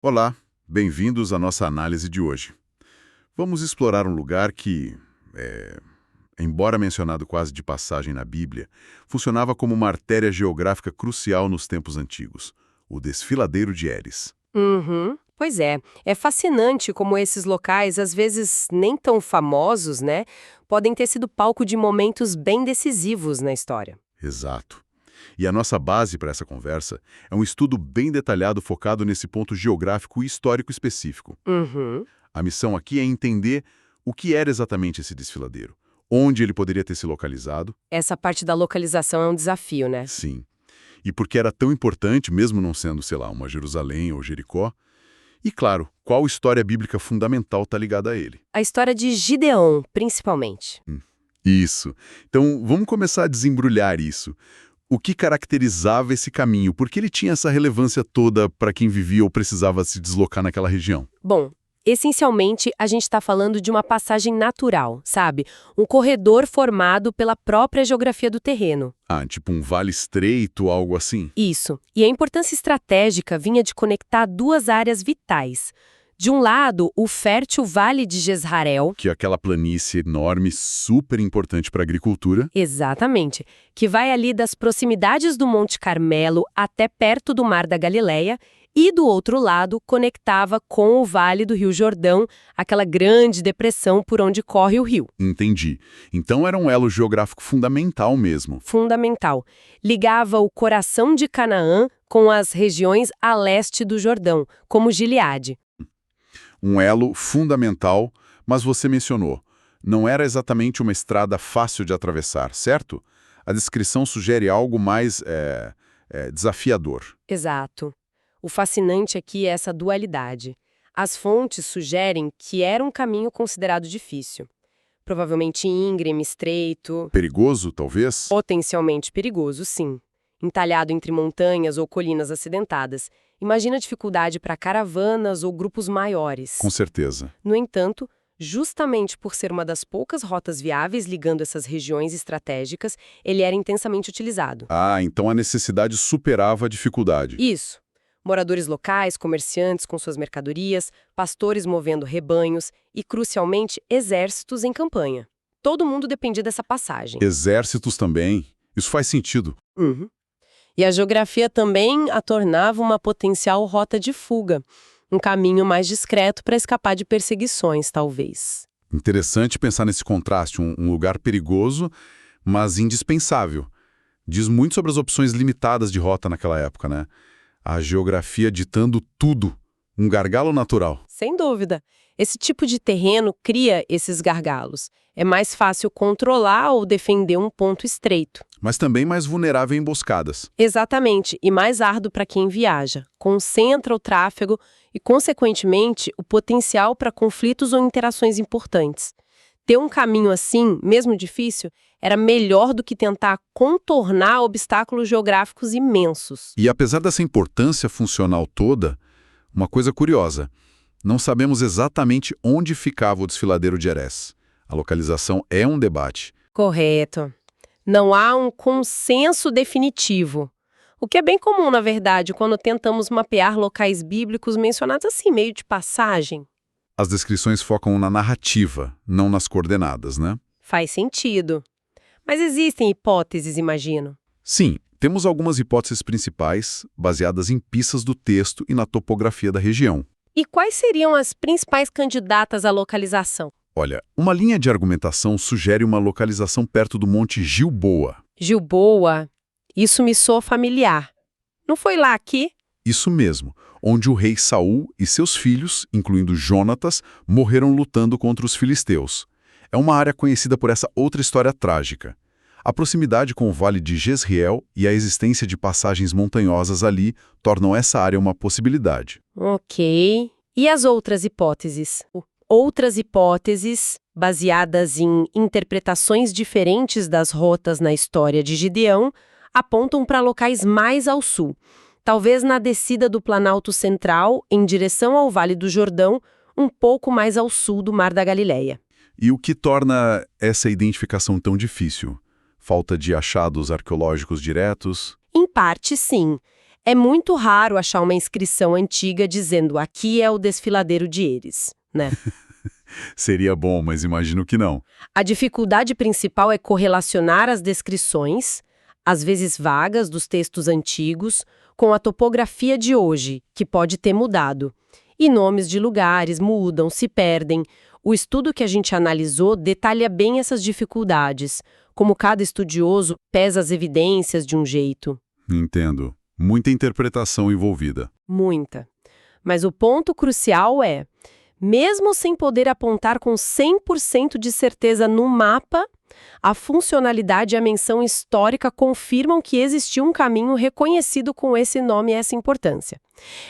Olá, bem-vindos à nossa análise de hoje. Vamos explorar um lugar que, embora mencionado quase de passagem na Bíblia, funcionava como uma artéria geográfica crucial nos tempos antigos, o Desfiladeiro de Eres. Uhum. Pois é fascinante como esses locais, às vezes nem tão famosos, né, podem ter sido palco de momentos bem decisivos na história. Exato. E a nossa base para essa conversa é um estudo bem detalhado focado nesse ponto geográfico e histórico específico. Uhum. A missão aqui é entender o que era exatamente esse desfiladeiro, onde ele poderia ter se localizado, Essa parte da localização é um desafio, né? sim, e por que era tão importante, mesmo não sendo, sei lá, uma Jerusalém ou Jericó, e, claro, qual história bíblica fundamental está ligada a ele. A história de Gideon, principalmente. Isso. Então, vamos começar a desembrulhar isso. O que caracterizava esse caminho? Por que ele tinha essa relevância toda para quem vivia ou precisava se deslocar naquela região? Bom, essencialmente a gente está falando de uma passagem natural, sabe? Um corredor formado pela própria geografia do terreno. Ah, tipo um vale estreito, algo assim? Isso. E a importância estratégica vinha de conectar duas áreas vitais. De um lado, o fértil Vale de Jezreel. Que é aquela planície enorme, super importante para a agricultura. Exatamente, que vai ali das proximidades do Monte Carmelo até perto do Mar da Galileia, e do outro lado conectava com o Vale do Rio Jordão, aquela grande depressão por onde corre o rio. Entendi. Então era um elo geográfico fundamental mesmo. Fundamental. Ligava o coração de Canaã com as regiões a leste do Jordão, como Gileade. Um elo fundamental, mas você mencionou, não era exatamente uma estrada fácil de atravessar, certo? A descrição sugere algo mais desafiador. Exato. O fascinante aqui é essa dualidade. As fontes sugerem que era um caminho considerado difícil. Provavelmente íngreme, estreito, Perigoso, talvez? potencialmente perigoso, sim. Entalhado entre montanhas ou colinas acidentadas. Imagina a dificuldade para caravanas ou grupos maiores. Com certeza. No entanto, justamente por ser uma das poucas rotas viáveis ligando essas regiões estratégicas, ele era intensamente utilizado. Ah, então a necessidade superava a dificuldade. Isso. Moradores locais, comerciantes com suas mercadorias, pastores movendo rebanhos e, crucialmente, exércitos em campanha. Todo mundo dependia dessa passagem. Exércitos também. Isso faz sentido. Uhum. E a geografia também a tornava uma potencial rota de fuga, um caminho mais discreto para escapar de perseguições, talvez. Interessante pensar nesse contraste, um lugar perigoso, mas indispensável. Diz muito sobre as opções limitadas de rota naquela época, né? A geografia ditando tudo, um gargalo natural. Sem dúvida. Esse tipo de terreno cria esses gargalos. É mais fácil controlar ou defender um ponto estreito. Mas também mais vulnerável a emboscadas. Exatamente, e mais árduo para quem viaja. Concentra o tráfego e, consequentemente, o potencial para conflitos ou interações importantes. Ter um caminho assim, mesmo difícil, era melhor do que tentar contornar obstáculos geográficos imensos. E apesar dessa importância funcional toda, uma coisa curiosa, não sabemos exatamente onde ficava o desfiladeiro de Erez. A localização é um debate. Correto. Não há um consenso definitivo. O que é bem comum, na verdade, quando tentamos mapear locais bíblicos mencionados assim, meio de passagem. As descrições focam na narrativa, não nas coordenadas, né? Faz sentido. Mas existem hipóteses, imagino. Sim, temos algumas hipóteses principais, baseadas em pistas do texto e na topografia da região. E quais seriam as principais candidatas à localização? Olha, uma linha de argumentação sugere uma localização perto do Monte Gilboa. Gilboa, isso me soa familiar. Não foi lá aqui? Isso mesmo, onde o rei Saul e seus filhos, incluindo Jonatas, morreram lutando contra os filisteus. É uma área conhecida por essa outra história trágica. A proximidade com o Vale de Jezreel e a existência de passagens montanhosas ali tornam essa área uma possibilidade. Ok. E as outras hipóteses? Outras hipóteses, baseadas em interpretações diferentes das rotas na história de Gideão, apontam para locais mais ao sul. Talvez na descida do Planalto Central, em direção ao Vale do Jordão, um pouco mais ao sul do Mar da Galileia. E o que torna essa identificação tão difícil? Falta de achados arqueológicos diretos? Em parte, sim. É muito raro achar uma inscrição antiga dizendo aqui é o desfiladeiro de Eres, né? Seria bom, mas imagino que não. A dificuldade principal é correlacionar as descrições, às vezes vagas, dos textos antigos, com a topografia de hoje, que pode ter mudado. E nomes de lugares mudam, se perdem. O estudo que a gente analisou detalha bem essas dificuldades, como cada estudioso pesa as evidências de um jeito. Entendo. Muita interpretação envolvida. Muita. Mas o ponto crucial é, mesmo sem poder apontar com 100% de certeza no mapa, a funcionalidade e a menção histórica confirmam que existiu um caminho reconhecido com esse nome e essa importância.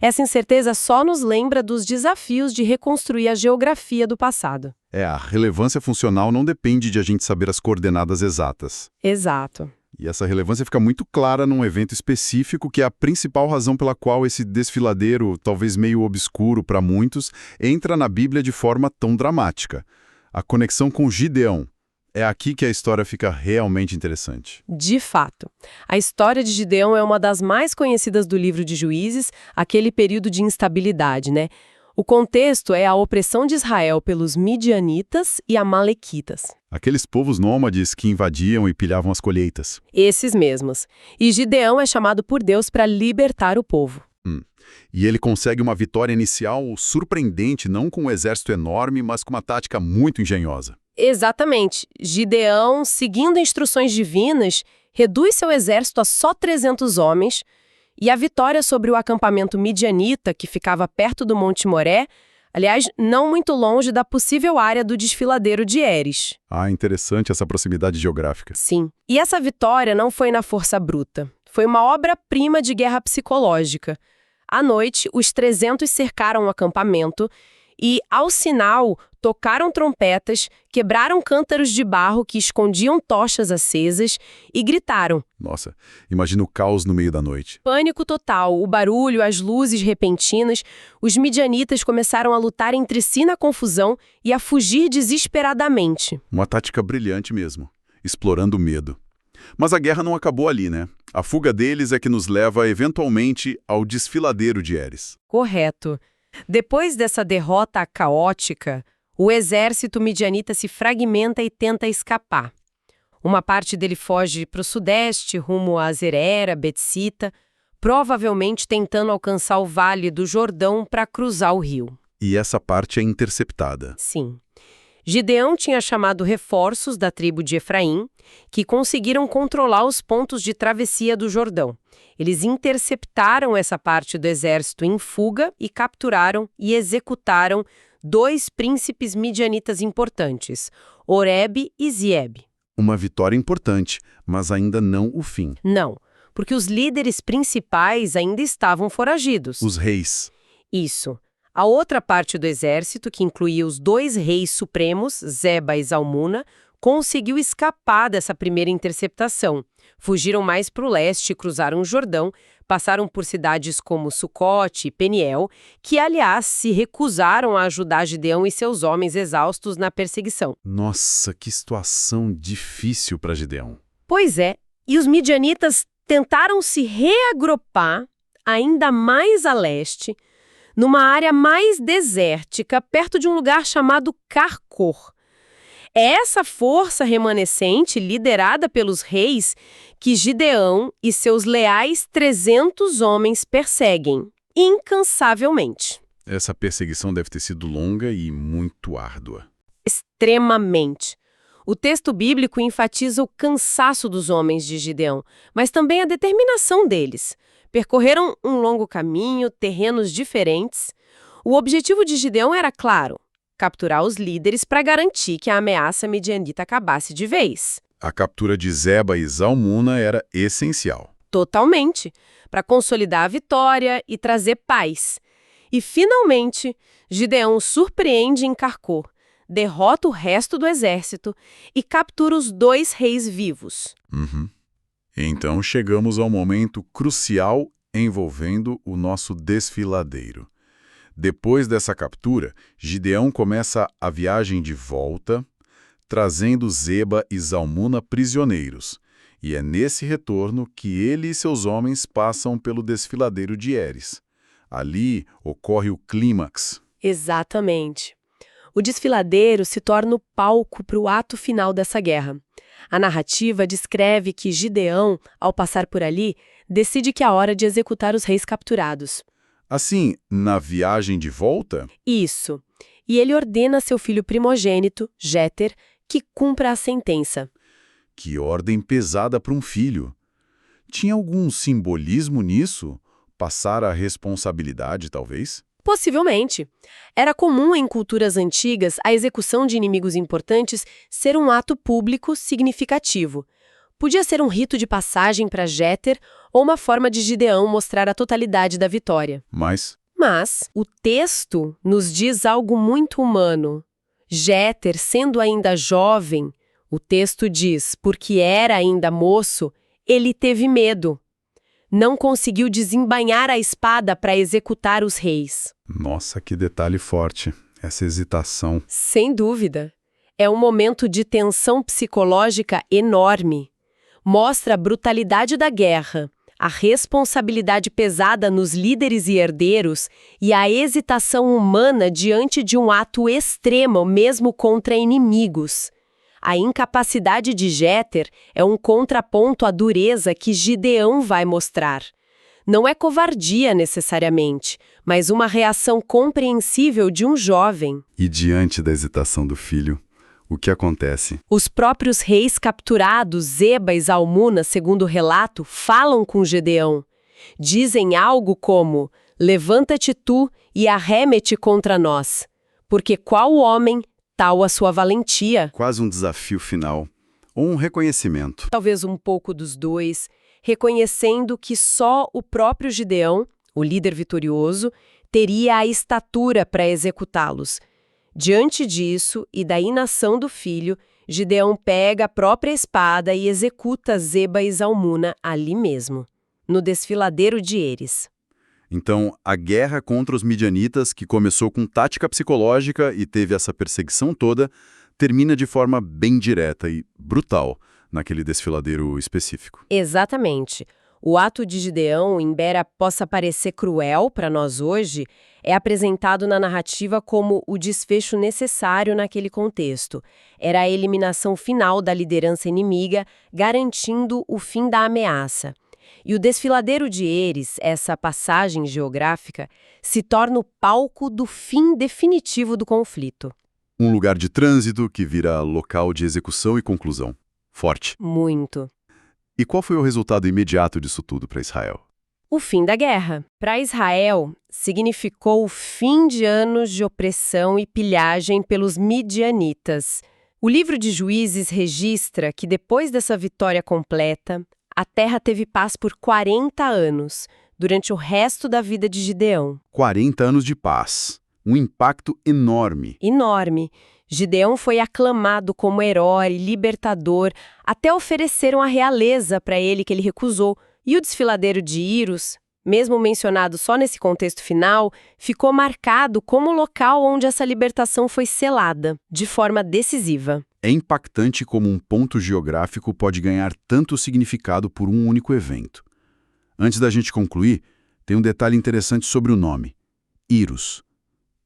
Essa incerteza só nos lembra dos desafios de reconstruir a geografia do passado. A relevância funcional não depende de a gente saber as coordenadas exatas. Exato. E essa relevância fica muito clara num evento específico, que é a principal razão pela qual esse desfiladeiro, talvez meio obscuro para muitos, entra na Bíblia de forma tão dramática. A conexão com Gideão. É aqui que a história fica realmente interessante. De fato. A história de Gideão é uma das mais conhecidas do livro de Juízes, aquele período de instabilidade, né? O contexto é a opressão de Israel pelos midianitas e amalequitas. Aqueles povos nômades que invadiam e pilhavam as colheitas. Esses mesmos. E Gideão é chamado por Deus para libertar o povo. E ele consegue uma vitória inicial surpreendente, não com um exército enorme, mas com uma tática muito engenhosa. Exatamente. Gideão, seguindo instruções divinas, reduz seu exército a só 300 homens, e a vitória sobre o acampamento midianita, que ficava perto do Monte Moré, aliás, não muito longe da possível área do desfiladeiro de Eres. Interessante essa proximidade geográfica. Sim. E essa vitória não foi na força bruta. Foi uma obra-prima de guerra psicológica. À noite, os 300 cercaram o acampamento e, ao sinal, tocaram trompetas, quebraram cântaros de barro que escondiam tochas acesas e gritaram. Nossa, imagina o caos no meio da noite. Pânico total, o barulho, as luzes repentinas. Os midianitas começaram a lutar entre si na confusão e a fugir desesperadamente. Uma tática brilhante mesmo, explorando o medo. Mas a guerra não acabou ali, né? A fuga deles é que nos leva, eventualmente, ao desfiladeiro de Eres. Correto. Depois dessa derrota caótica, o exército midianita se fragmenta e tenta escapar. Uma parte dele foge para o sudeste, rumo a Zerera, Betsita, provavelmente tentando alcançar o Vale do Jordão para cruzar o rio. E essa parte é interceptada. Sim. Gideão tinha chamado reforços da tribo de Efraim, que conseguiram controlar os pontos de travessia do Jordão. Eles interceptaram essa parte do exército em fuga e capturaram e executaram 2 príncipes midianitas importantes, Oreb e Zieb. Uma vitória importante, mas ainda não o fim. Não, porque os líderes principais ainda estavam foragidos. Os reis. Isso. A outra parte do exército, que incluía os 2 reis supremos, Zeba e Zalmuna, conseguiu escapar dessa primeira interceptação. Fugiram mais para o leste e cruzaram o Jordão, passaram por cidades como Sucote e Peniel, que, aliás, se recusaram a ajudar Gideão e seus homens exaustos na perseguição. Nossa, que situação difícil para Gideão. Pois é, e os midianitas tentaram se reagrupar ainda mais a leste, numa área mais desértica, perto de um lugar chamado Carcor. É essa força remanescente, liderada pelos reis, que Gideão e seus leais 300 homens perseguem, incansavelmente. Essa perseguição deve ter sido longa e muito árdua. Extremamente. O texto bíblico enfatiza o cansaço dos homens de Gideão, mas também a determinação deles. Percorreram um longo caminho, terrenos diferentes. O objetivo de Gideão era claro: capturar os líderes para garantir que a ameaça midianita acabasse de vez. A captura de Zeba e Zalmuna era essencial. Totalmente, para consolidar a vitória e trazer paz. E, finalmente, Gideão surpreende em Carcor, derrota o resto do exército e captura os 2 reis vivos. Então chegamos ao momento crucial envolvendo o nosso desfiladeiro. Depois dessa captura, Gideão começa a viagem de volta, trazendo Zeba e Zalmuna prisioneiros. E é nesse retorno que ele e seus homens passam pelo desfiladeiro de Eres. Ali ocorre o clímax. Exatamente. O desfiladeiro se torna o palco para o ato final dessa guerra. A narrativa descreve que Gideão, ao passar por ali, decide que é a hora de executar os reis capturados. Assim, na viagem de volta, Isso. E ele ordena a seu filho primogênito, Jéter, que cumpra a sentença. que ordem pesada para um filho. Tinha algum simbolismo nisso? Passar a responsabilidade, talvez? Possivelmente. Era comum em culturas antigas a execução de inimigos importantes ser um ato público significativo. Podia ser um rito de passagem para Jéter ou uma forma de Gideão mostrar a totalidade da vitória. Mas, Mas o texto nos diz algo muito humano. Jéter, sendo ainda jovem, o texto diz, porque era ainda moço, ele teve medo. Não conseguiu desembainhar a espada para executar os reis. nossa, que detalhe forte, essa hesitação. Sem dúvida. É um momento de tensão psicológica enorme. Mostra a brutalidade da guerra, a responsabilidade pesada nos líderes e herdeiros e a hesitação humana diante de um ato extremo, mesmo contra inimigos. A incapacidade de Jéter é um contraponto à dureza que Gideão vai mostrar. Não é covardia necessariamente, mas uma reação compreensível de um jovem. E diante da hesitação do filho, o que acontece? Os próprios reis capturados, Zeba e Zalmuna, segundo o relato, falam com Gideão. Dizem algo como: levanta-te tu e arremete contra nós, porque qual homem, tal a sua valentia. Quase um desafio final, ou um reconhecimento. Talvez um pouco dos dois, reconhecendo que só o próprio Gideão, o líder vitorioso, teria a estatura para executá-los. Diante disso e da inação do filho, Gideão pega a própria espada e executa Zeba e Zalmuna ali mesmo, no desfiladeiro de Eres. Então, a guerra contra os midianitas, que começou com tática psicológica e teve essa perseguição toda, termina de forma bem direta e brutal naquele desfiladeiro específico. Exatamente. O ato de Gideão, embora possa parecer cruel para nós hoje, é apresentado na narrativa como o desfecho necessário naquele contexto. Era a eliminação final da liderança inimiga, garantindo o fim da ameaça. E o desfiladeiro de Eres, essa passagem geográfica, se torna o palco do fim definitivo do conflito. Um lugar de trânsito que vira local de execução e conclusão. Forte. Muito. E qual foi o resultado imediato disso tudo para Israel? O fim da guerra. Para Israel, significou o fim de anos de opressão e pilhagem pelos midianitas. O livro de Juízes registra que depois dessa vitória completa, a terra teve paz por 40 anos, durante o resto da vida de Gideão. 40 anos de paz. Um impacto enorme. Enorme. Gideão foi aclamado como herói, libertador, até ofereceram a realeza para ele que ele recusou. E o desfiladeiro de Iros, mesmo mencionado só nesse contexto final, ficou marcado como o local onde essa libertação foi selada, de forma decisiva. É impactante como um ponto geográfico pode ganhar tanto significado por um único evento. Antes da gente concluir, tem um detalhe interessante sobre o nome. Iros.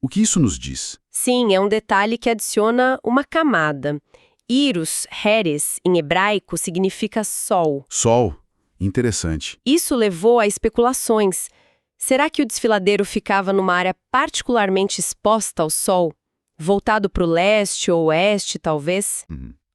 O que isso nos diz? Sim, é um detalhe que adiciona uma camada. Iros, Heres, em hebraico, significa sol. Sol. Interessante. Isso levou a especulações. Será que o desfiladeiro ficava numa área particularmente exposta ao sol? Voltado para o leste ou oeste, talvez?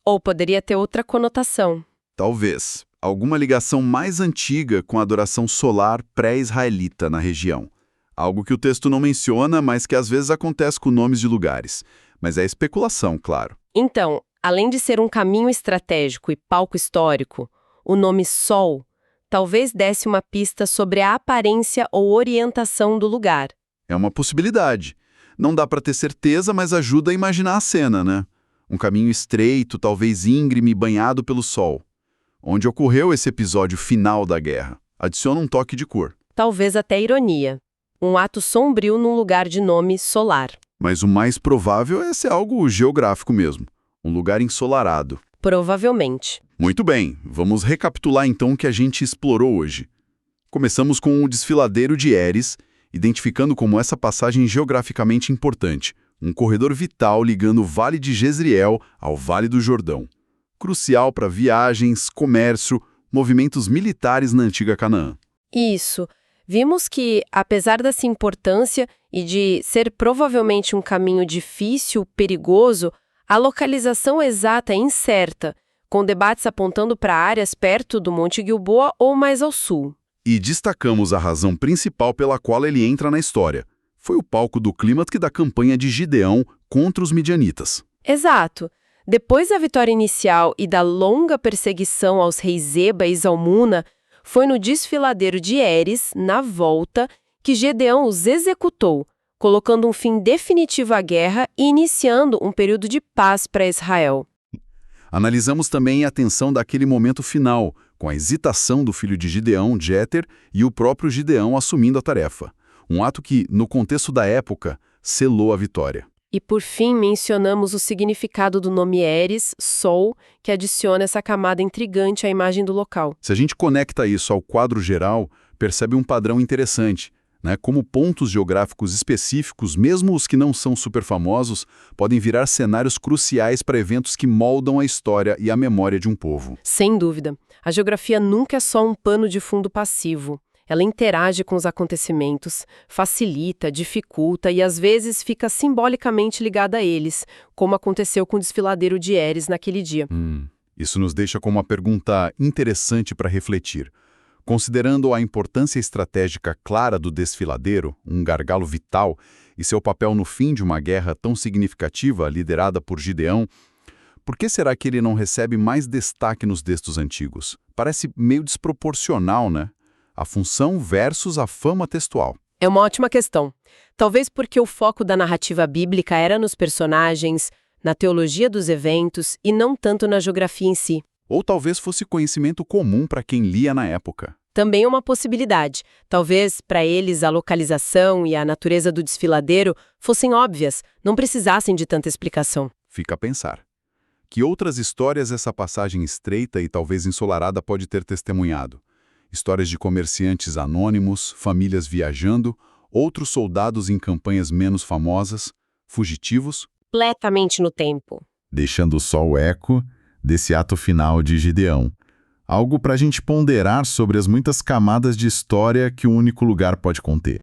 Ou poderia ter outra conotação? Talvez. Alguma ligação mais antiga com a adoração solar pré-israelita na região. Algo que o texto não menciona, mas que às vezes acontece com nomes de lugares. Mas é especulação, claro. Então, além de ser um caminho estratégico e palco histórico, o nome Sol talvez desse uma pista sobre a aparência ou orientação do lugar. É uma possibilidade. Não dá para ter certeza, mas ajuda a imaginar a cena, né? Um caminho estreito, talvez íngreme, banhado pelo sol. Onde ocorreu esse episódio final da guerra. Adiciona um toque de cor. Talvez até ironia. Um ato sombrio num lugar de nome solar. Mas o mais provável é ser algo geográfico mesmo. Um lugar ensolarado. Provavelmente. Muito bem, vamos recapitular então o que a gente explorou hoje. Começamos com o desfiladeiro de Heres, identificando como essa passagem geograficamente importante, um corredor vital ligando o Vale de Jezreel ao Vale do Jordão. Crucial para viagens, comércio, movimentos militares na antiga Canaã. Isso. Vimos que, apesar dessa importância e de ser provavelmente um caminho difícil, perigoso, a localização exata é incerta, com debates apontando para áreas perto do Monte Gilboa ou mais ao sul. E destacamos a razão principal pela qual ele entra na história. Foi o palco do clímax da campanha de Gideão contra os midianitas. Exato. Depois da vitória inicial e da longa perseguição aos reis Zeba e Zalmuna, foi no desfiladeiro de Heres, na volta, que Gedeão os executou, colocando um fim definitivo à guerra e iniciando um período de paz para Israel. Analisamos também a tensão daquele momento final, com a hesitação do filho de Gideão, Jéter, e o próprio Gideão assumindo a tarefa. Um ato que, no contexto da época, selou a vitória. E por fim mencionamos o significado do nome Heres, sol, que adiciona essa camada intrigante à imagem do local. Se a gente conecta isso ao quadro geral, percebe um padrão interessante, né? Como pontos geográficos específicos, mesmo os que não são super famosos, podem virar cenários cruciais para eventos que moldam a história e a memória de um povo. Sem dúvida. A geografia nunca é só um pano de fundo passivo. Ela interage com os acontecimentos, facilita, dificulta e às vezes fica simbolicamente ligada a eles, como aconteceu com o desfiladeiro de Heres naquele dia. Isso nos deixa com uma pergunta interessante para refletir. Considerando a importância estratégica clara do desfiladeiro, um gargalo vital, e seu papel no fim de uma guerra tão significativa liderada por Gideão, por que será que ele não recebe mais destaque nos textos antigos? Parece meio desproporcional, né? A função versus a fama textual. É uma ótima questão. Talvez porque o foco da narrativa bíblica era nos personagens, na teologia dos eventos e não tanto na geografia em si. Ou talvez fosse conhecimento comum para quem lia na época. Também é uma possibilidade. Talvez, para eles, a localização e a natureza do desfiladeiro fossem óbvias, não precisassem de tanta explicação. Fica a pensar. Que outras histórias essa passagem estreita e talvez ensolarada pode ter testemunhado? Histórias de comerciantes anônimos, famílias viajando, outros soldados em campanhas menos famosas, fugitivos? Completamente no tempo. Deixando só o eco desse ato final de Gideão. Algo para a gente ponderar sobre as muitas camadas de história que um único lugar pode conter.